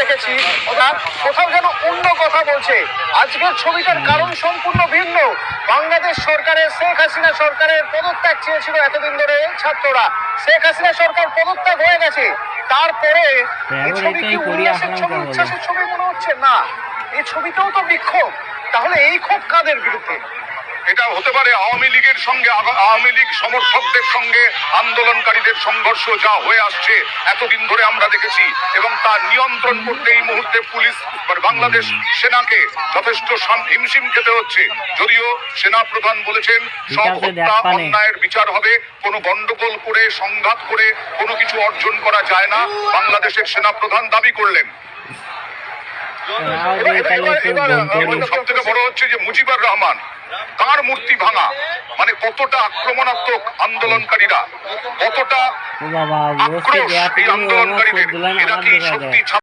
দেখেছি ওরা কোথাও যেন অন্য কথা বলছে। আজকের ছবিটার কারণ সম্পূর্ণ ভিন্ন। বাংলাদেশ সরকারের, শেখ হাসিনা সরকারের পদত্যাগ চেয়েছিল এতদিন ধরে ছাত্ররা। শেখ হাসিনা সরকার পদত্যাগ হয়ে গেছে, তারপরে এই ছবি কি উল্লাসের ছবি, উচ্ছ্বাসের ছবি মনে হচ্ছে না? এই ছবিটাও তো বিক্ষোভ। তাহলে এই ক্ষোভ কাদের বিরুদ্ধে? এটা হতে পারে আওয়ামী লীগের সঙ্গে, আওয়ামী লীগ সমর্থকদের সঙ্গে আন্দোলনকারীদের সংঘর্ষ যা হয়ে আসছে এতদিন ধরে আমরা দেখেছি, এবং তার নিয়ন্ত্রণ করতে এই মুহূর্তে পুলিশ বাংলাদেশ সেনাকে যথেষ্ট হিমশিম খেতে হচ্ছে। যদিও সেনা প্রধান বলেছেন সব হত্যা অন্যায়ের বিচার হবে, কোনো গন্ডগোল করে সংঘাত করে কোনো কিছু অর্জন করা যায় না, বাংলাদেশের সেনা প্রধান দাবি করলেন। সব থেকে বড় হচ্ছে যে মুজিবুর রহমান তার মূর্তি ভাঙা, মানে কতটা আক্রমণাত্মক আন্দোলনকারীরা, কতটা আক্রোশ এই আন্দোলনকারীদের। এরা কি সত্যি